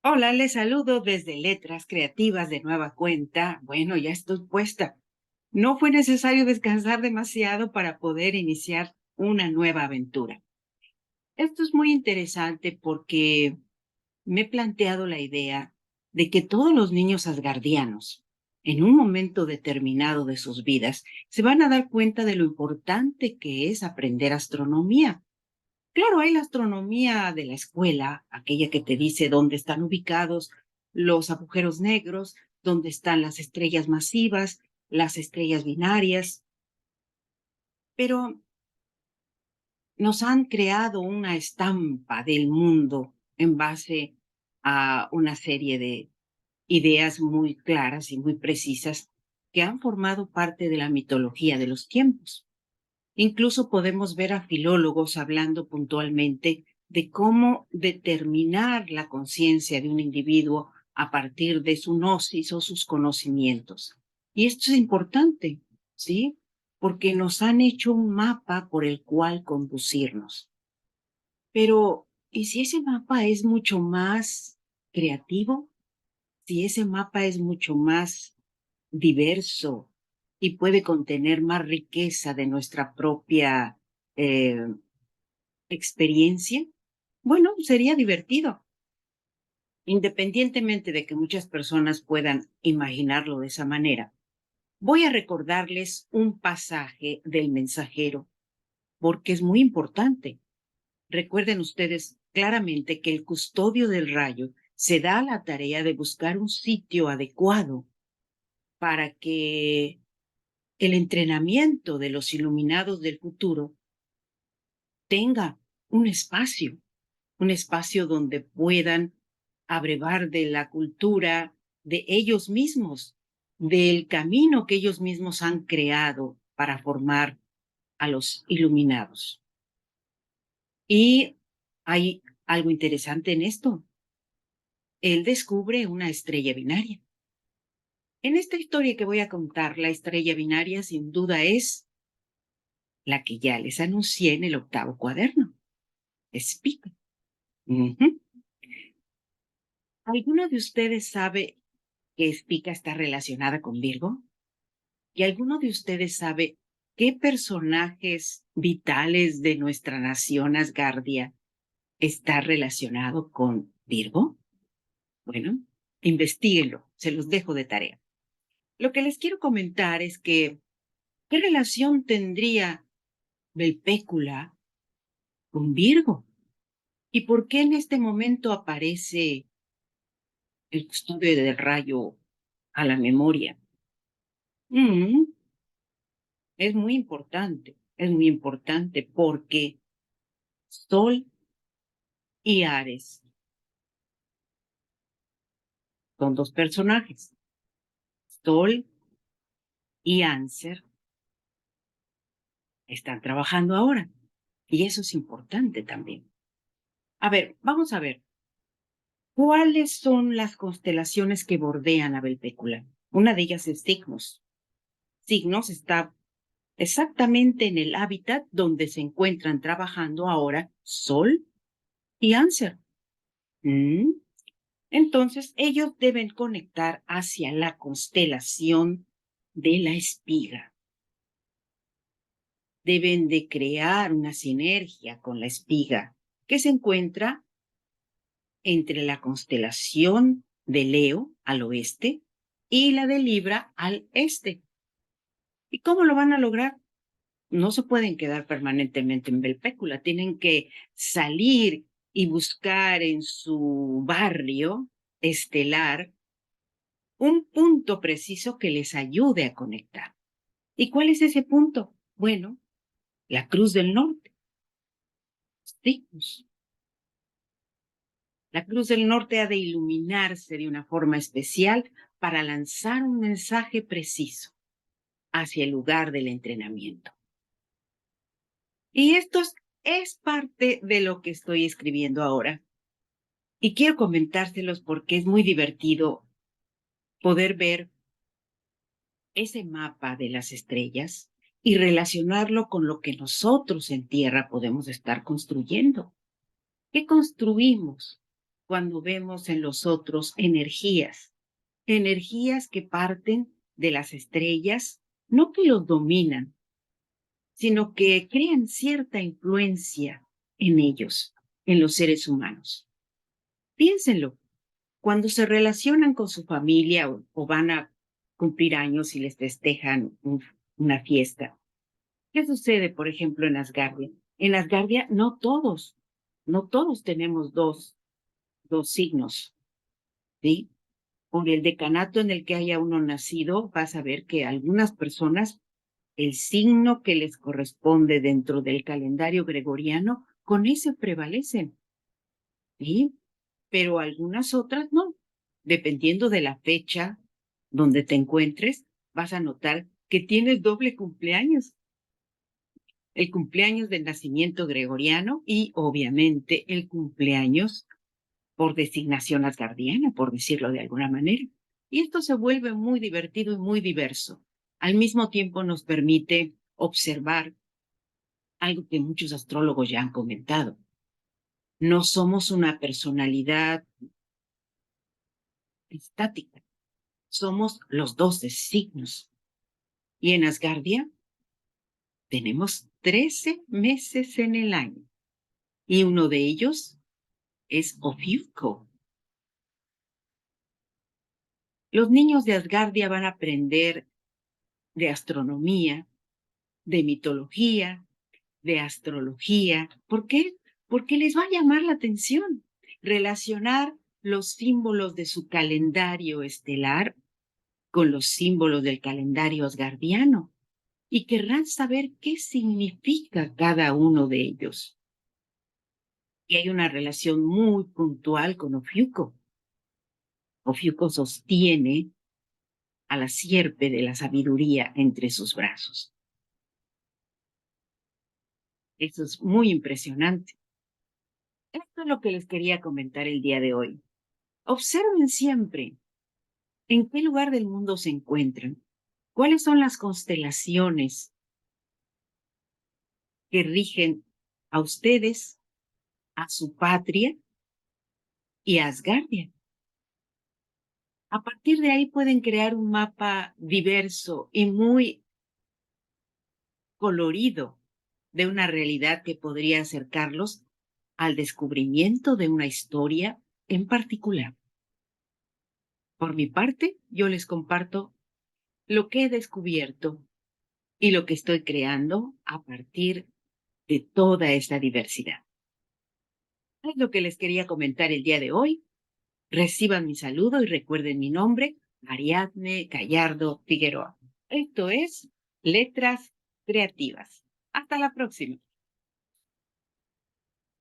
Hola, les saludo desde Letras Creativas de nueva cuenta. Bueno, ya estoy puesta. No fue necesario descansar demasiado para poder iniciar una nueva aventura. Esto es muy interesante porque me he planteado la idea de que todos los niños asgardianos, en un momento determinado de sus vidas, se van a dar cuenta de lo importante que es aprender astronomía. Claro, hay la astronomía de la escuela, aquella que te dice dónde están ubicados los agujeros negros, dónde están las estrellas masivas, las estrellas binarias, pero nos han creado una estampa del mundo en base a una serie de ideas muy claras y muy precisas que han formado parte de la mitología de los tiempos. Incluso podemos ver a filólogos hablando puntualmente de cómo determinar la conciencia de un individuo a partir de su gnosis o sus conocimientos. Y esto es importante, ¿sí? Porque nos han hecho un mapa por el cual conducirnos. Pero, ¿y si ese mapa es mucho más creativo? Si ese mapa es mucho más diverso y puede contener más riqueza de nuestra propia eh, experiencia, bueno, sería divertido. Independientemente de que muchas personas puedan imaginarlo de esa manera, voy a recordarles un pasaje del mensajero porque es muy importante. Recuerden ustedes claramente que el custodio del rayo se da a la tarea de buscar un sitio adecuado para que el entrenamiento de los iluminados del futuro tenga un espacio donde puedan abrevar de la cultura de ellos mismos, del camino que ellos mismos han creado para formar a los iluminados. Y hay algo interesante en esto. Él descubre una estrella binaria. En esta historia que voy a contar, la estrella binaria sin duda es la que ya les anuncié en el octavo cuaderno. Es Pica. Ujú. ¿Alguno de ustedes sabe que Spica está relacionada con Virgo? ¿Y alguno de ustedes sabe qué personajes vitales de nuestra nación Asgardia está relacionado con Virgo? Bueno, investíguenlo, se los dejo de tarea. Lo que les quiero comentar es que, ¿qué relación tendría Belpécula con Virgo? ¿Y por qué en este momento aparece el custodio del rayo a la memoria? Mm, es muy importante porque Sol y Ares son dos personajes. Sol y Áncer están trabajando ahora y eso es importante también. A ver, vamos a ver, ¿cuáles son las constelaciones que bordean a Belpécula? Una de ellas es Cygnos. Cygnos está exactamente en el hábitat donde se encuentran trabajando ahora Sol y Áncer. Mm, Entonces, ellos deben conectar hacia la constelación de la espiga. Deben de crear una sinergia con la espiga que se encuentra entre la constelación de Leo al oeste y la de Libra al este. ¿Y cómo lo van a lograr? No se pueden quedar permanentemente en Belpécula, tienen que salir y buscar en su barrio estelar un punto preciso que les ayude a conectar. ¿Y cuál es ese punto? Bueno, la Cruz del Norte. Sí, pues, la Cruz del Norte ha de iluminarse de una forma especial para lanzar un mensaje preciso hacia el lugar del entrenamiento. Y esto es parte de lo que estoy escribiendo ahora. Y quiero comentárselos porque es muy divertido poder ver ese mapa de las estrellas y relacionarlo con lo que nosotros en tierra podemos estar construyendo. ¿Qué construimos? cuando vemos en los otros energías, energías que parten de las estrellas, no que los dominan, sino que crean cierta influencia en ellos, en los seres humanos. Piénsenlo, cuando se relacionan con su familia o van a cumplir años y les festejan una fiesta. ¿Qué sucede, por ejemplo, en Asgardia? En Asgardia no todos tenemos dos signos, ¿sí? Por el decanato en el que haya uno nacido, vas a ver que algunas personas, el signo que les corresponde dentro del calendario gregoriano, con ese prevalecen, ¿sí? Pero algunas otras no. Dependiendo de la fecha donde te encuentres, vas a notar que tienes doble cumpleaños. El cumpleaños del nacimiento gregoriano y obviamente el cumpleaños por designación asgardiana, por decirlo de alguna manera. Y esto se vuelve muy divertido y muy diverso. Al mismo tiempo nos permite observar algo que muchos astrólogos ya han comentado. No somos una personalidad estática, somos los 12 signos. Y en Asgardia tenemos 13 meses en el año. Y uno de ellos es Ofiuco. Los niños de Asgardia van a aprender de astronomía, de mitología, de astrología. ¿Por qué? Porque les va a llamar la atención relacionar los símbolos de su calendario estelar con los símbolos del calendario asgardiano y querrán saber qué significa cada uno de ellos. Y hay una relación muy puntual con Ofiuco. Ofiuco sostiene a la sierpe de la sabiduría entre sus brazos. Eso es muy impresionante. Esto es lo que les quería comentar el día de hoy. Observen siempre en qué lugar del mundo se encuentran, cuáles son las constelaciones que rigen a ustedes, a su patria y a Asgardia. A partir de ahí pueden crear un mapa diverso y muy colorido de una realidad que podría acercarlos al descubrimiento de una historia en particular. Por mi parte, yo les comparto lo que he descubierto y lo que estoy creando a partir de toda esta diversidad. Es lo que les quería comentar el día de hoy. Reciban mi saludo y recuerden mi nombre, Ariadne Gallardo Figueroa. Esto es Letras Creativas. Hasta la próxima.